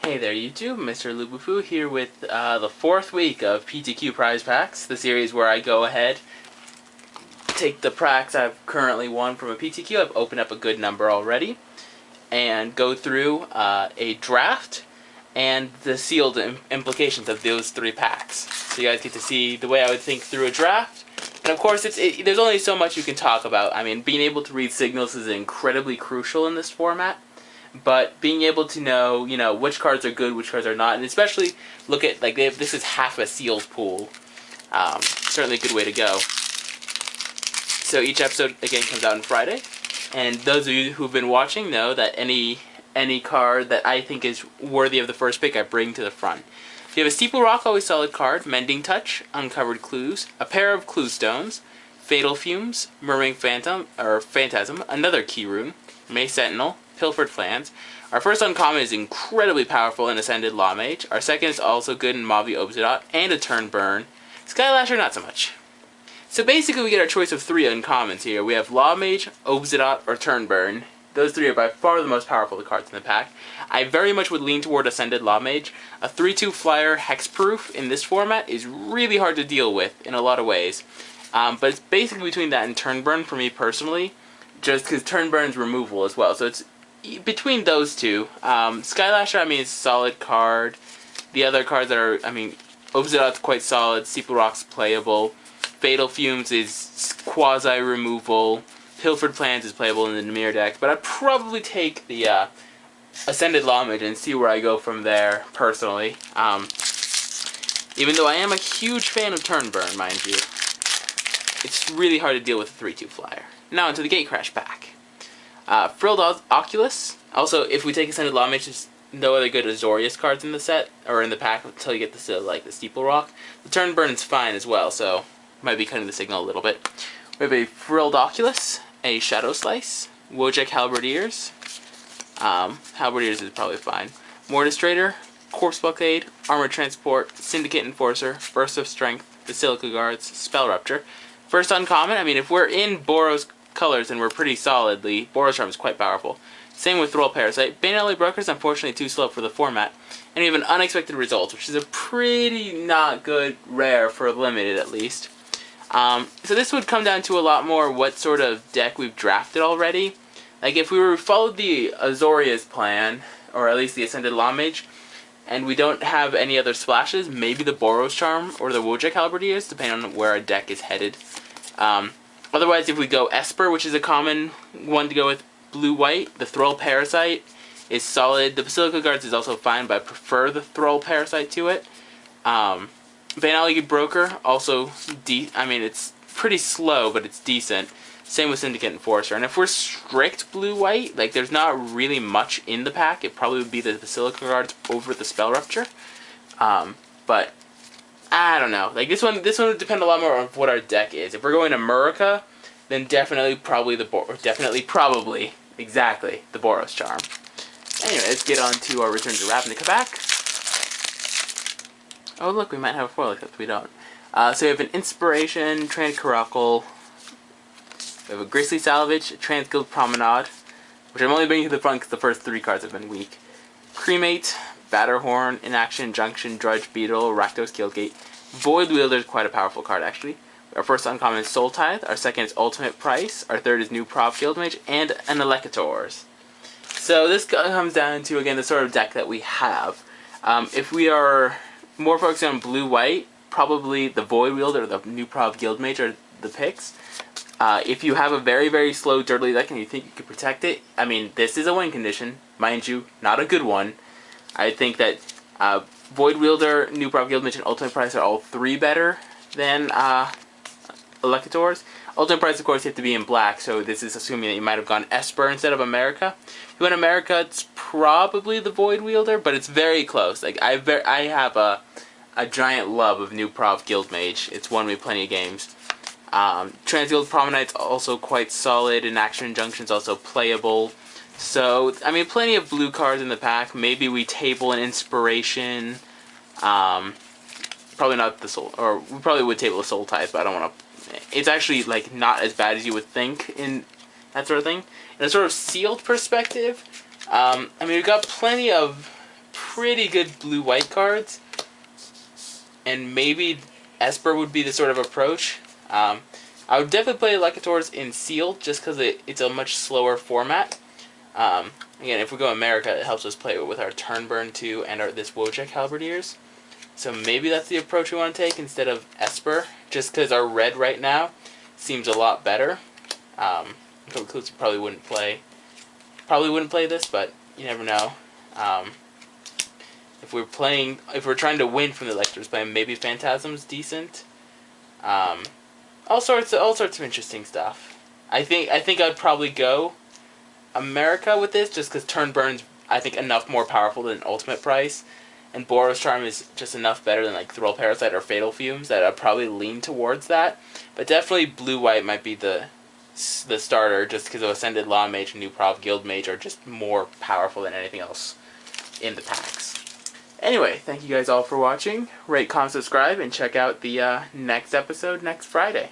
Hey there YouTube, Mrlubufu here with the fourth week of PTQ prize packs, the series where I go ahead, take the packs I've currently won from a PTQ, I've opened up a good number already, and go through a draft and the sealed implications of those three packs. So you guys get to see the way I would think through a draft. And of course, there's only so much you can talk about. I mean, being able to read signals is incredibly crucial in this format. But being able to know, which cards are good, which cards are not, and especially look at, this is half a sealed pool. Certainly a good way to go. So each episode, again, comes out on Friday. And those of you who've been watching know that any card that I think is worthy of the first pick, I bring to the front. If you have a Steeple Rock, always solid card, Mending Touch, Uncovered Clues, a pair of Clue Stones, Fatal Fumes, Murmuring Phantasm, another Key Rune, May Sentinel, Pilfered Flans. Our first uncommon is incredibly powerful in Ascended Lawmage. Our second is also good in Mavi Obsidian and a turn burn. Skylasher, not so much. So basically we get our choice of three uncommons here. We have Lawmage, Obsidian, or turn burn. Those three are by far the most powerful cards in the pack. I very much would lean toward Ascended Lawmage. A 3/2 flyer hexproof in this format is really hard to deal with in a lot of ways. But it's basically between that and turn burn for me personally, just because turn burn's removal as well. So it's between those two. Skylasher, is a solid card. The other cards that are, Obsidian's quite solid. Steeple Rock's playable. Fatal Fumes is quasi-removal. Pilfered Plans is playable in the Dimir deck. But I'd probably take the Ascended Lawmage and see where I go from there, personally. Even though I am a huge fan of turn burn, mind you. It's really hard to deal with a 3/2 flyer. Now into the Gatecrash pack. Frilled Oculus. Also, if we take Ascended Lawmage, there's no other good Azorius cards in the set, or in the pack, until you get the Steeple Rock. The turn burn is fine as well, so might be cutting the signal a little bit. We have a Frilled Oculus, a Shadow Slice, Wojek Halberdiers. Halberdiers is probably fine. Mortis Trader, Corpse Blockade, Armored Transport, Syndicate Enforcer, Burst of Strength, Basilica Guards, Spell Rupture. First uncommon, if we're in Boros colors and we're pretty solidly, Boros Charm is quite powerful. Same with Thrall Parasite. Bane Alley Broker is unfortunately too slow for the format. And we have an Unexpected Result, which is a pretty not good rare for limited at least. So this would come down to a lot more what sort of deck we've drafted already. Like if we followed the Azorius plan, or at least the Ascended Lawmage, and we don't have any other splashes, maybe the Boros Charm or the Wojek Halberdiers, depending on where our deck is headed. Otherwise, if we go Esper, which is a common one to go with blue-white, the Thrall Parasite is solid. The Basilica Guards is also fine, but I prefer the Thrall Parasite to it. Bane Alley Broker, also, it's pretty slow, but it's decent. Same with Syndicate Enforcer. And if we're strict blue-white, there's not really much in the pack, it probably would be the Basilica Guards over the Spell Rupture. But I don't know. This one would depend a lot more on what our deck is. If we're going to America, then definitely probably the Boros Charm. Anyway, let's get on to our Return to Ravnica pack. Oh look, we might have a foil, except we don't. So we have an Inspiration, Transcaracal. We have a Grizzly Salvage, a Transguild Promenade, which I'm only bringing to the front because the first three cards have been weak. Cremate, Batterhorn, Inaction, Junction, Drudge Beetle, Rakdos Guildgate. Void Wielder is quite a powerful card, actually. Our first uncommon is Soul Tithe, our second is Ultimate Price, our third is New Prov Guildmage, and an Electors. So this comes down to, again, the sort of deck that we have. If we are more focused on blue-white, probably the Void Wielder or the New Prov Guildmage are the picks. If you have a very, very slow Dirtly deck and you think you can protect it, this is a win condition. Mind you, not a good one. I think that Void Wielder, New Prov Guildmage, and Ultimate Price are all three better than Electors. Ultimate Price, of course, you have to be in black, so this is assuming that you might have gone Esper instead of America. If you went America, it's probably the Void Wielder, but it's very close. I have a giant love of New Prov Guildmage. It's won me plenty of games. Transguild Promenade's also quite solid, and Action Junction's also playable. So, plenty of blue cards in the pack. Maybe we table an Inspiration. Probably not the Soul, or we probably would table a Soul Tithe, but I don't want to. It's actually, not as bad as you would think in that sort of thing. In a sort of sealed perspective, we've got plenty of pretty good blue-white cards. And maybe Esper would be the sort of approach. I would definitely play Electors in Sealed, just because it's a much slower format. Again, if we go America, it helps us play it with our Turnburn 2 and this Wojek Halberdiers. So maybe that's the approach we want to take instead of Esper, just because our red right now seems a lot better. Probably wouldn't play this, but you never know. If we're trying to win from the Electors plan, maybe Phantasm's decent. All sorts of interesting stuff. I think I'd probably go America with this, just because Turnburn's, I think, enough more powerful than Ultimate Price, and Boros Charm is just enough better than like Thrall Parasite or Fatal Fumes that I'd probably lean towards that. But definitely blue-white might be the starter, just because of Ascended Law Mage and New Prov Guild Mage are just more powerful than anything else in the packs. Anyway, thank you guys all for watching. Rate, comment, subscribe, and check out the next episode next Friday.